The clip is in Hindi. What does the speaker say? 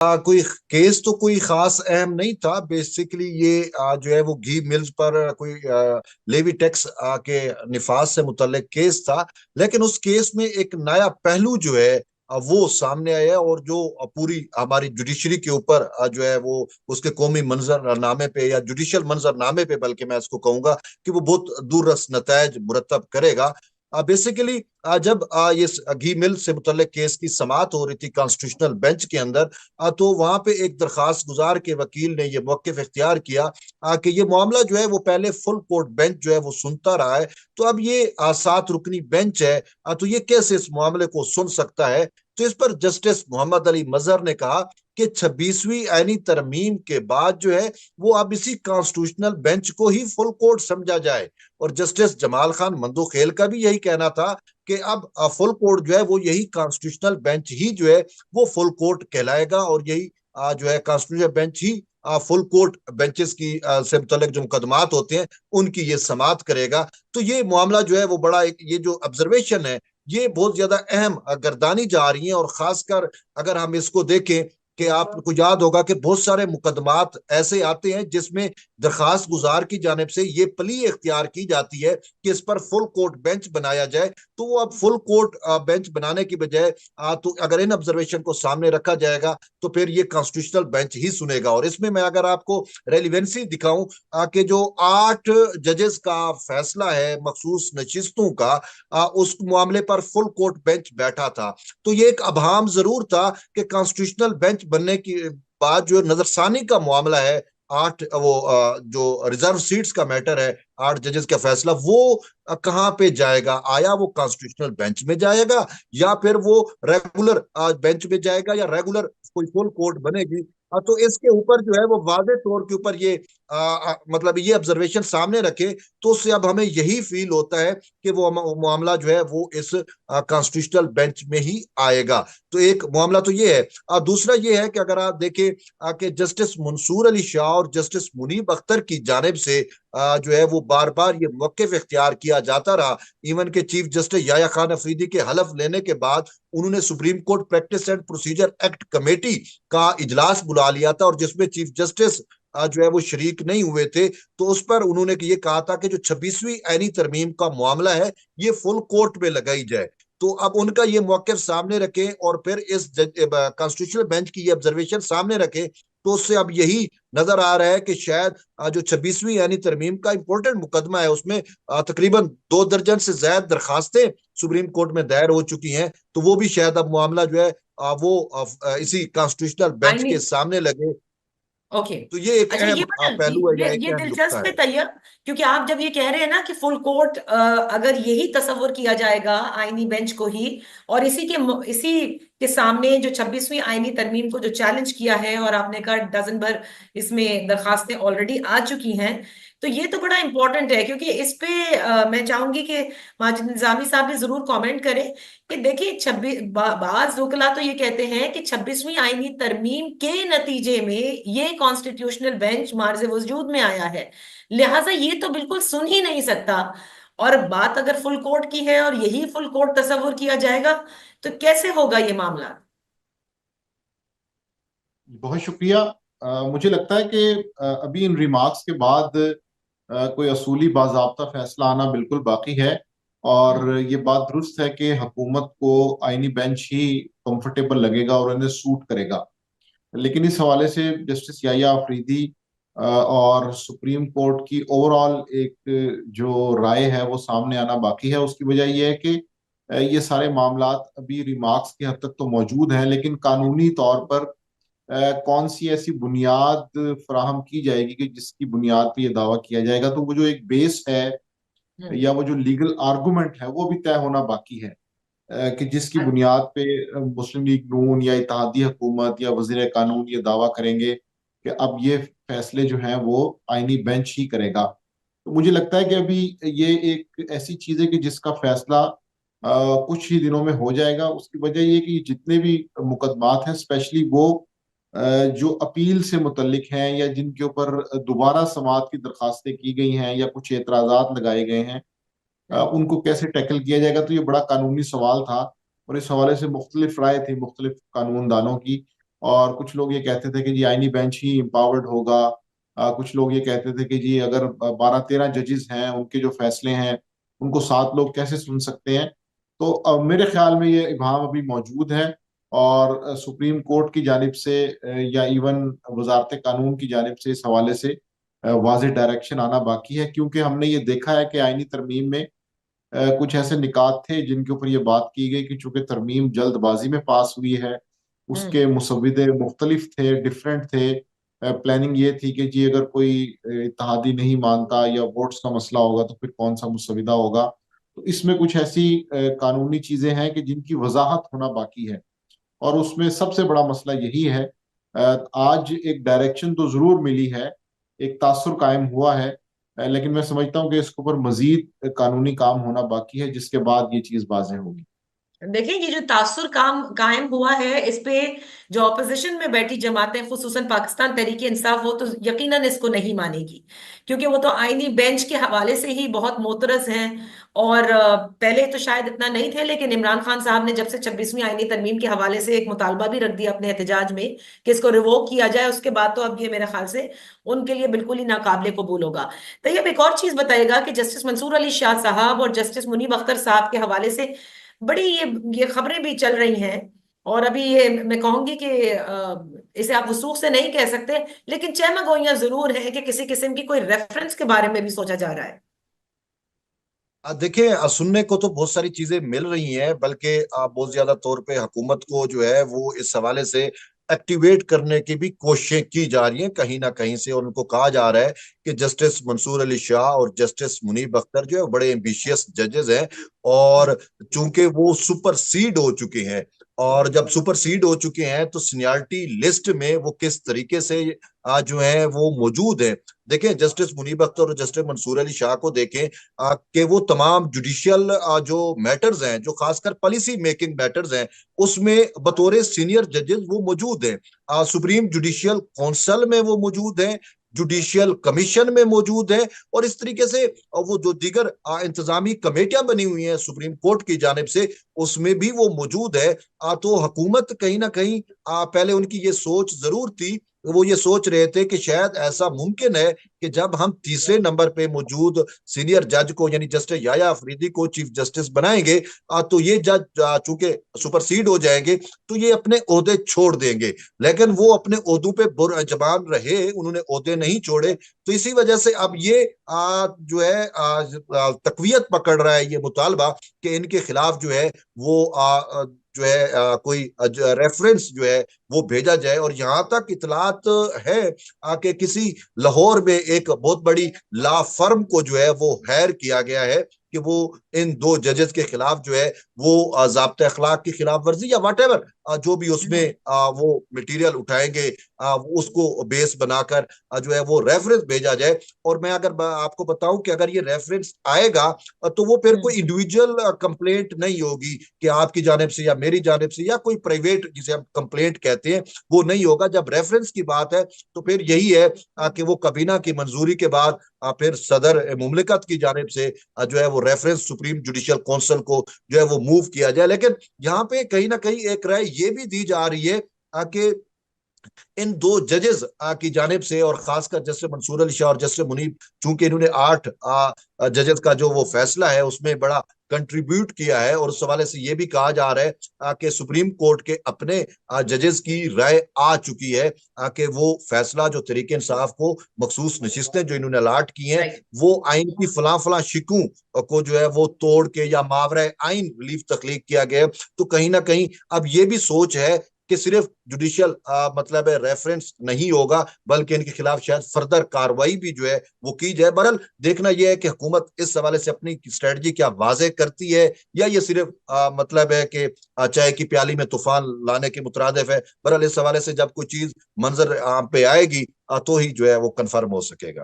कोई केस तो कोई खास अहम नहीं था। बेसिकली ये जो है वो घी मिल्स पर कोई लेवी टैक्स के निफाज से मुतल्लिक केस था। लेकिन उस केस में एक नया पहलू जो है वो सामने आया, और जो पूरी हमारी जुडिशरी के ऊपर जो है वो उसके कौमी मंजरनामे पे या जुडिशल मंजरनामे पे, बल्कि मैं इसको कहूंगा कि वो बहुत दूररस नतायज मुरतब करेगा। बेसिकली जब ये घी मिल से मुतल्लिक केस की समाअत हो रही थी कॉन्स्टिट्यूशनल बेंच के अंदर, तो वहां पे एक दरखास्त गुजार के वकील ने ये मौक़िफ़ इख्तियार किया कि ये मामला जो है वो पहले फुल कोर्ट बेंच जो है वो सुनता रहा है, तो अब ये 7 रुकनी बेंच है, तो ये कैसे इस मामले को सुन सकता है। तो इस पर जस्टिस मोहम्मद अली मजहर ने कहा कि 26वीं आईनी तरमीम के बाद जो है वो अब इसी कॉन्स्टिट्यूशनल बेंच को ही फुल कोर्ट समझा जाए। और जस्टिस जमाल खान मंदोखेल का भी यही कहना था कि अब फुल कोर्ट जो है वो यही कॉन्स्टिट्यूशनल बेंच ही जो है वो फुल कोर्ट कहलाएगा, और यही जो है कॉन्स्टिट्यूशनल बेंच ही फुल कोर्ट बेंचेस की से मुतल्लिक जो मुकदमात होते हैं उनकी ये समाअत करेगा। तो ये मामला जो है वो बड़ा एक, ये जो ऑब्जर्वेशन है ये बहुत ज्यादा अहम गर्दानी जा रही है। और खासकर अगर हम इसको देखें कि आपको याद होगा कि बहुत सारे मुकदमात ऐसे आते हैं जिसमें दरखास्त गुजार की जानिब से ये प्ली इख्तियार की जाती है कि इस पर फुल कोर्ट बेंच बनाया जाए। तो वो अब फुल कोर्ट बेंच बनाने की बजाय तो अगर इन ऑब्जर्वेशन को सामने रखा जाएगा तो फिर ये कॉन्स्टिट्यूशनल बेंच ही सुनेगा। और इसमें मैं अगर आपको रेलिवेंसी दिखाऊं कि जो 8 जजेस का फैसला है मखसूस नशिस्तों का, उस मामले पर फुल कोर्ट बेंच बैठा था। तो ये एक अभाम जरूर था कि कॉन्स्टिट्यूशनल बेंच बनने की बाद जो नजरसानी का मामला है, आठ वो जो रिजर्व सीट्स का मैटर है, 8 जजेस का फैसला वो कहाँ पे जाएगा। आया वो कॉन्स्टिट्यूशनल बेंच में जाएगा, या फिर वो रेगुलर बेंच में जाएगा, या रेगुलर कोई फुल कोर्ट बनेगी। तो इसके ऊपर जो है वो वादे तौर के ऊपर ये मतलब ये ऑब्जर्वेशन सामने रखे, तो उससे अब हमें यही फील होता है कि वो मामला जो है वो इस कॉन्स्टिट्यूशनल बेंच में ही आएगा। तो एक मामला तो ये है। दूसरा ये है कि अगर आप देखें कि जस्टिस मंसूर अली शाह और जस्टिस मुनीब अख्तर की जानिब से जो है वो बार बार ये मौक़िफ़ इख्तियार किया जाता रहा। इवन के चीफ जस्टिस याया खान अफरीदी के हलफ लेने के बाद उन्होंने supreme court practice and procedure act committee का इजलास बुला लिया था, और जिसमें चीफ जस्टिस जो है वो शरीक नहीं हुए थे। तो उस पर उन्होंने ये कहा था कि जो 26वीं आईनी तरमीम का मामला है ये फुल कोर्ट में लगाई जाए। तो अब उनका ये मौक़िफ़ सामने रखें और फिर इस कॉन्स्टिट्यूशनल बेंच की ये ऑब्जर्वेशन सामने रखें, तो उससे अब यही नजर आ रहा है कि शायद जो 26वीं यानी तरमीम का इंपॉर्टेंट मुकदमा है उसमें तकरीबन 2 दर्जन से ज्यादा दरखास्तें सुप्रीम कोर्ट में दायर हो चुकी हैं। तो वो भी शायद अब मामला जो है वो इसी कॉन्स्टिट्यूशनल बेंच आईनी। के सामने लगे। ओके। तो ये एक अच्छा, अहम ये पता, पहलू है या एक ये अहम नुक्ता दिलचस्प है है। तैयब। क्योंकि आप जब ये कह रहे हैं ना कि फुल कोर्ट, अगर यही तस्वर किया जाएगा आईनी बेंच को ही, और इसी के सामने जो 26वीं आईनी तरमीम को जो चैलेंज किया है, और आपने कहा डजन भर इसमें दरखास्तें ऑलरेडी आ चुकी हैं, तो ये तो बड़ा इंपॉर्टेंट है। क्योंकि इस पे मैं चाहूंगी कि माजिद निजामी साहब भी जरूर कमेंट करें कि देखिए, बाज वकला तो ये कहते हैं कि 26वीं आईनी तरमीम के नतीजे में ये कॉन्स्टिट्यूशनल बेंच मार्ज वजूद में आया है, लिहाजा ये तो बिल्कुल सुन ही नहीं सकता। और बात अगर फुल कोर्ट की है और यही फुल कोर्ट तस्वुर किया जाएगा, तो कैसे होगा ये मामला? बहुत शुक्रिया। मुझे लगता है कि अभी इन रिमार्क्स के बाद कोई असूली बाज़ाब्ता फैसला आना बिल्कुल बाकी है। और हम्म। ये बात दुरुस्त है कि हुकूमत को आईनी बेंच ही कंफर्टेबल लगेगा और उन्हें सूट करेगा। लेकिन इस हवाले से जस्टिस याया अफरीदी और सुप्रीम कोर्ट की ओवरऑल एक जो राय है वो सामने आना बाकी है। उसकी वजह यह है कि ये सारे मामलात अभी रिमार्क्स की हद तक तो मौजूद हैं, लेकिन कानूनी तौर पर कौन सी ऐसी बुनियाद फराहम की जाएगी कि जिसकी बुनियाद पे ये दावा किया जाएगा, तो वो जो एक बेस है हम्म। या वो जो लीगल आर्गुमेंट है वो भी तय होना बाकी है। कि जिसकी अ- बुनियाद पे मुस्लिम लीग नून या इत्तेहादी हुकूमत या वजीर कानून ये दावा करेंगे कि अब ये फैसले जो हैं वो आईनी बेंच ही करेगा। तो मुझे लगता है कि अभी ये एक ऐसी चीज है कि जिसका फैसला कुछ ही दिनों में हो जाएगा। उसकी वजह ये कि जितने भी मुकदमात हैं, स्पेशली वो जो अपील से मुतल्लिक हैं या जिनके ऊपर दोबारा समाअत की दरखास्तें की गई हैं या कुछ एतराजात लगाए गए हैं, हम्म। उनको कैसे टैकल किया जाएगा, तो ये बड़ा कानूनी सवाल था। और इस हवाले से मुख्तलिफ राय थी मुख्तलिफ कानूनदानों की। और कुछ लोग ये कहते थे कि जी आईनी बेंच ही एम्पावर्ड होगा। कुछ लोग ये कहते थे कि जी अगर 12-13 जजेस हैं, उनके जो फैसले हैं उनको 7 लोग कैसे सुन सकते हैं। तो मेरे ख्याल में ये इबाहम अभी मौजूद है, और सुप्रीम कोर्ट की जानिब से या इवन वजारत कानून की जानिब से इस हवाले से वाज़ेह डायरेक्शन आना बाकी है, क्योंकि हमने ये देखा है कि आईनी तरमीम में कुछ ऐसे निकात थे जिनके ऊपर ये बात की गई कि चूंकि तरमीम जल्दबाजी में पास हुई है, उसके मुसव्विदे मुख्तलिफ थे, डिफरेंट थे। प्लानिंग ये थी कि जी अगर कोई इत्तेहादी नहीं मानता या वोट्स का मसला होगा तो फिर कौन सा मुसव्विदा होगा। तो इसमें कुछ ऐसी कानूनी चीजें हैं कि जिनकी वजाहत होना बाकी है, और उसमें सबसे बड़ा मसला यही है। आज एक डायरेक्शन तो जरूर मिली है, एक तासुर कायम हुआ है, लेकिन मैं समझता हूँ कि इसके ऊपर मजीद कानूनी काम होना बाकी है, जिसके बाद ये चीज वाज़ेह होगी। देखिए, ये जो तासुर काम कायम हुआ है, इस पे जो ऑपोजिशन में बैठी जमातें, खुसूसन पाकिस्तान तहरीक इंसाफ, वो तो यकीनन इसको नहीं मानेगी, क्योंकि वो तो आईनी बेंच के हवाले से ही बहुत मोतरज हैं। और पहले तो शायद इतना नहीं थे, लेकिन इमरान खान साहब ने जब से 26वीं आईनी तरमीम के हवाले से एक मुतालबा भी रख दिया अपने एहतजाज में कि इसको रिवोक किया जाए, उसके बाद तो अब ये मेरे ख्याल से उनके लिए बिल्कुल ही नाकाबिले कबूल होगा। तो ये अब एक और चीज बताएगा कि जस्टिस मंसूर अली शाह साहब और जस्टिस मुनीब अख्तर साहब के हवाले से बड़ी ये खबरें भी चल रही हैं। और अभी ये मैं कहूंगी कि इसे आप वसूख से नहीं कह सकते, लेकिन चहमगोइयां जरूर है कि किसी किस्म की कोई रेफरेंस के बारे में भी सोचा जा रहा है। देखिए, सुनने को तो बहुत सारी चीजें मिल रही हैं, बल्कि बहुत ज्यादा तौर पे हुकूमत को जो है वो इस हवाले से एक्टिवेट करने की भी कोशिशें की जा रही हैं कहीं ना कहीं से। और उनको कहा जा रहा है कि जस्टिस मंसूर अली शाह और जस्टिस मुनीब अख्तर जो है बड़े एम्बिशियस जजेस हैं, और चूंकि वो सुपर सीड हो चुके हैं, और जब सुपर सीड हो चुके हैं तो सीनियरिटी लिस्ट में वो किस तरीके से जो है वो मौजूद है। देखें, जस्टिस मुनीब अख्तर और जस्टिस मंसूर अली शाह को देखें कि वो तमाम जुडिशियल जो मैटर्स हैं, जो खासकर पॉलिसी मेकिंग मैटर्स हैं, उसमें बतौर सीनियर जजेस वो मौजूद हैं। सुप्रीम जुडिशियल काउंसिल में वो मौजूद हैं, जुडिशियल कमीशन में मौजूद है, और इस तरीके से वो जो दीगर इंतजामी कमेटियां बनी हुई हैं सुप्रीम कोर्ट की जानिब से, उसमें भी वो मौजूद है। तो हुकूमत कहीं ना कहीं पहले उनकी ये सोच जरूर थी, वो ये सोच रहे थे कि शायद ऐसा मुमकिन है कि जब हम तीसरे नंबर पे मौजूद सीनियर जज को यानी जस्टिस याया अफरीदी को चीफ जस्टिस बनाएंगे, तो ये जज चूंकि सुपरसीड हो जाएंगे तो ये अपने ओहदे छोड़ देंगे। लेकिन वो अपने ओहदों पे जबान रहे, उन्होंने ओहदे नहीं छोड़े। तो इसी वजह से अब ये जो है तकवीत पकड़ रहा है ये मुतालबा कि इनके खिलाफ जो है वो जो है कोई रेफरेंस जो है वो भेजा जाए। और यहाँ तक इतलात है कि किसी लाहौर में एक बहुत बड़ी लॉ फर्म को जो है वो हायर किया गया है कि वो इन दो जजेस के खिलाफ जो है वो ज़ाब्ता अखलाक की खिलाफ वर्जी या वट एवर जो भी उसमें वो मटेरियल उठाएंगे, उसको बेस बनाकर जो है वो रेफरेंस भेजा जाए। और मैं अगर आपको बताऊं कि अगर ये रेफरेंस आएगा तो वो फिर कोई इंडिविजुअल कंप्लेंट नहीं होगी कि आपकी जानिब से या मेरी जानिब से, या कोई प्राइवेट जिसे हम कंप्लेंट कहते हैं वो नहीं होगा। जब रेफरेंस की बात है तो फिर यही है कि वो कबीना की मंजूरी के बाद फिर सदर मुमलिकत की जानिब से जो है वो रेफरेंस सुप्रीम जुडिशियल काउंसिल को जो है वो मूव किया जाए। लेकिन यहाँ पे कहीं ना कहीं एक राय ये भी दी जा रही है कि इन दो जजेस की जानिब से, और खासकर जस्टिस मंसूर अली शाह और जस्टिस मुनीब, चूंकि इन्होंने 8 जजेस का जो वो फैसला है उसमें बड़ा कंट्रीब्यूट किया है, और उस हवाले से ये भी कहा जा रहा है कि सुप्रीम कोर्ट के अपने जजेस की राय आ चुकी है कि वो फैसला जो तरीके इंसाफ को मखसूस नशिस्तें जो इन्होंने अलाट की हैं वो आइन की फला फला शिकों को जो है वो तोड़ के या मावरा आइन रिलीफ तख्लीक किया गया। तो कहीं ना कहीं अब ये भी सोच है कि सिर्फ जुडिशियल मतलब है रेफरेंस नहीं होगा, बल्कि इनके खिलाफ शायद फर्दर कार्रवाई भी जो है वो की जाए। बहरहाल देखना यह है कि हुकूमत इस हवाले से अपनी स्ट्रेटजी क्या वाजे करती है, या ये सिर्फ मतलब है कि चाय की प्याली में तूफान लाने के मुतरादिफ है। बहरहाल इस हवाले से जब कोई चीज मंजर आम पे आएगी तो ही जो है वो कंफर्म हो सकेगा।